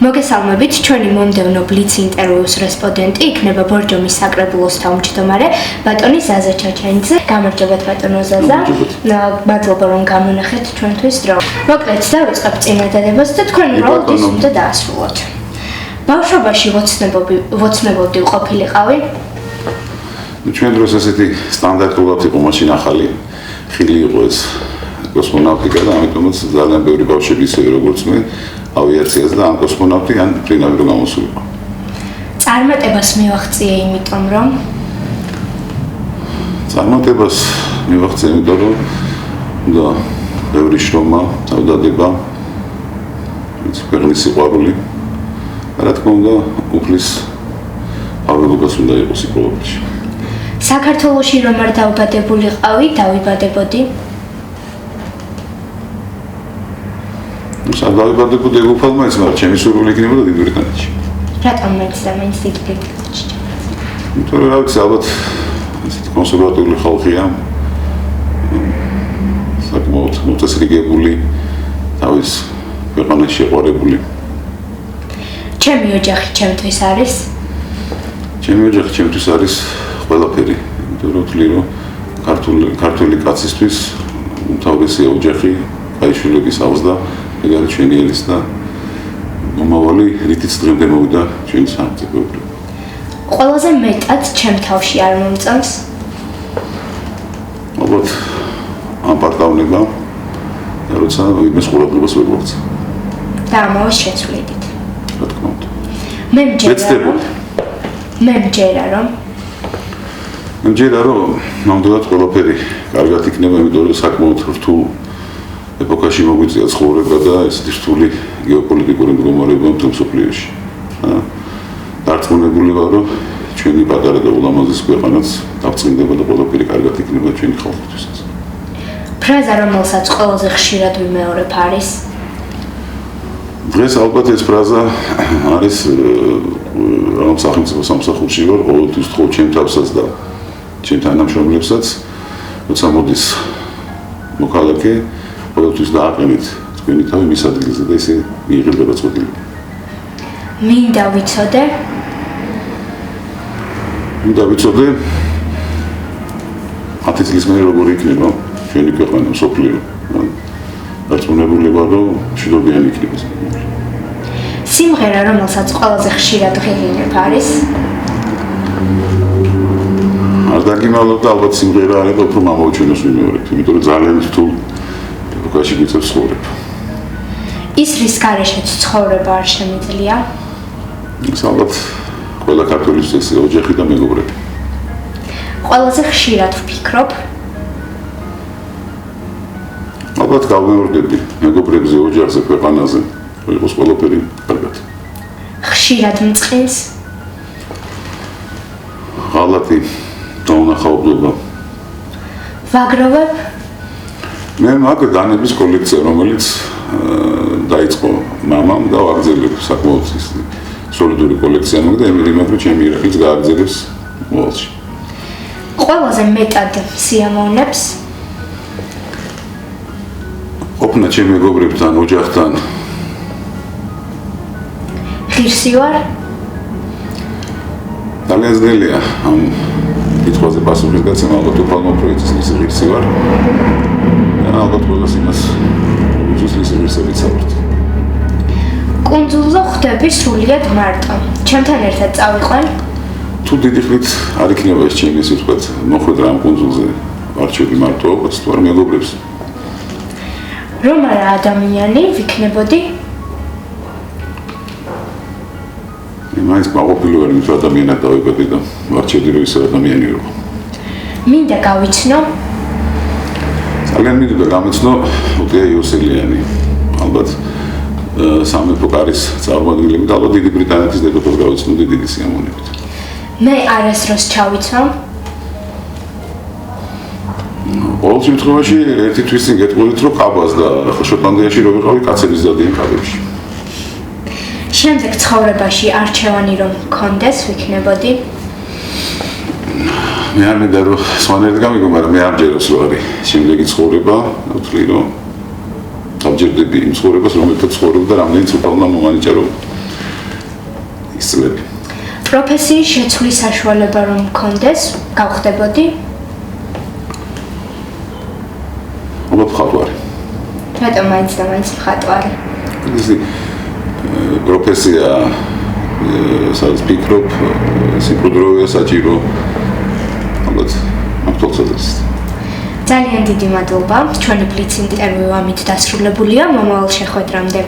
მოგესალმებით, ჩვენი მომდევნო ბლიც ინტერვიუს რესპონდენტი იქნება ბორჯომის საკრებულოს თავმჯდომარე ბატონი ზაზა ჩაჩენიძე. გამარჯობათ ბატონო ზაზა. მადლობა რომ გამონახეთ ჩვენთვის დრო. მოკლედ დავიწყებ წინადადებას და თქვენ უბრალოდ ის უნდა დაასრულოთ. ბავშვობაში ვოცნებობდი ყოფილიყავი? ჩვენ დროს ასეთი სტანდარტულად იყო მაშინ ახალი ხილი იყო ეს კოსმონავტიკა და ამიტომაც ძალიან ბევრი ბავშვები ისევე როგორც მე ავიაციას და ან კოსმონავტი ან პრინავი რომ გამოსულიყო. წარმატებას მივაღწიე იმიტომ რომ და ბევრი შრომა, თავდადება, ქვეყნის სიყვარული. რა თქმა უნდა, უფლის აველობას უნდა იყოს სიყვარულში. საქართველოში რომ არ დავიბადებულიყავი, დავიბადებოდი? დავიბადებოდი ეგვიპტეში, მაგრამ ჩემი სურვილი იქნებოდა დიდ ბრიტანეთში. რატომ მეც და მაინც დიდ ბრიტანეთში? იმიტომ რომ რა ვიცი, ალბათ ესეთი კონსერვატიული ხალხია. საკმაოდ მოწესრიგებული, თავის ქვეყანაში შეყვარებული. ჩემი ოჯახი ჩემთვის არის? ჩემი ოჯახი ჩემთვის არის ყველაფერი. იმიტომ რომ ვთვლი რომ ქართული კაცისთვის უმთავრესია ოჯახი, გაიშვილების აუზს და ეგარი ჩვენი ერის და მომავალი რითიც დღემდე მოვიდა ჩვენი სახელმწიფოებრივ. ყველაზე მეტად ჩემ თავში არ მომწონს? ალბათ ამ პარტავნება და როცა იმის ყურადღებას ვერ მოგცა. და ამავე შეცვლიდით. რა თქმა უნდა. მე მჯერა რომ ნამდვილად ყველაფერი კარგად იქნება, იმიტომ რომ საკმაოდ რთულ ეპოქაში მოგვიწია ცხოვრება და ესეთი რთული გეოპოლიტიკური მდგომარეობა მთელ მსოფლიოში. დარწმუნებული ვარ, რომ ჩვენი პატარა და ულამაზესი ქვეყანაც დაფრთხილდება და ყველაფერი კარგად იქნება ჩვენი ხალხისთვისაც. ფრაზა, რომელსაც ყველაზე ხშირად ვიმეორებ არის? დღეს ალბათ ეს ფრაზა არის რომ სახელმწიფო სამსახურში ვარ, ყოველთვის თხოვ ჩემ თავსაც და ჩემ თანამშრომლებსაც, როცა მოდის მოქალაქე, ყოველთვის დააყენეთ თქვენი თავი მის ადგილზე და ისე მიიღებდება წოდილი. მინდა ვიცოდე 10 წლის მერე როგორი იქნება ჩვენი ქვეყანა მსოფლიო. დარწმუნებული ვარ, რომ მშვიდობიანი იქნება. სიმღერა, რომელსაც ყველაზე ხშირად ღირინებ არის? არ დაგიმალავ და ალბათ სიმღერა არის და უფრო მამაოჩენოს ვიმეორებ, იმიტომ რომ ძალიან რთულ ეპოქაში გვიწევს ცხოვრება. ის რის გარეშეც ცხოვრება არ შემიძლია? ეს ალბათ ყველა ქართველისთვის ოჯახი და მეგობრები. ყველაზე ხშირად ვფიქრობ? ალბათ გავმეორდები მეგობრებზე, ოჯახზე, ქვეყანაზე, რომ იყოს ყველაფერი კარგად. ხშირად მწყინს? ღალატი, დაუნახაობლება. ვაგროვებ? მე მაქვს დანების კოლექცია, რომელიც დაიწყო მამამ და ვაგრძელებ საკმაოდ სოლიდური კოლექცია მაქვს და იმედია ჩემი ირაკლიც გააგრძელებს მოვალში. ყველაზე მეტად სიამოვნებს? ყოფნა ჩემი მეგობრებთან, ოჯახთან. ღირსი ვარ? ძალიან ძნელია ამ კითხვაზე პასუხის გაცემა, ალბათ უფალმა პროექტის ღირსი ვარ. და ალბათ ყველას იმას უძვლის ღირსებით საბრძ. კუნძულზე ხვდები სრულიად მარტო. ჩემთან ერთად წავიყვან? თუ დიდი ხნით არ იქნება ეს ჩემი ესე ვთქვათ, მოხვედრა ამ კუნძულზე არჩევი მარტოობას, თუ არ მეგობრებს. რომ არა ადამიანი ვიქნებოდი? მაინც მაყოფილი ვარ, იმიტომ ადამიანად დავიბადე და ვარჩევდი რომ ისე ადამიანი ვიყო. მინდა გავიცნო? ძალიან მინდოდა გამიცნო უტია იოსელიანი. ალბათ სამეფო კარის წარმომადგენლები და ალბათ დიდი ბრიტანეთის დედოფალს გავიცნოდი დიდი სიამოვნებით. მე არასდროს ჩავიცვამ? ყოველ შემთხვევაში ერთი თვის წინ გეტყვილით, რომ ყაბას და შოტლანდიაში რო ვიყავი, კაცების დადიან ყაბებში. შემდეგ ცხოვრებაში არჩევანი რომ მქონდეს, ვიქნებოდი? მე არ მინდა რომ სხვანაირად გამიგო, მაგრამ მე არ მჯერავს რომ არის შემდეგი ცხოვრება, ვთვლი რომ დავჯერდები იმ ცხოვრებას, რომელთაც ცხოვრობ და რამდენიც უფალმა მომანიჭა რომ წლები. პროფესიის შეცვლის საშუალება რომ მქონდეს, გავხდებოდი? ალბათ მხატვარი. რატომ მაინც და მაინც მხატვარი? ისი პროფესია სადაც ფიქრობ, სიმკვიდროვეა საჭირო. ალბათ მართლაც ძალიან დიდი მადლობა. ჩვენი ბლიც ინტერვიუ ამით დასრულებულია. მომავალ შეხვედრამდე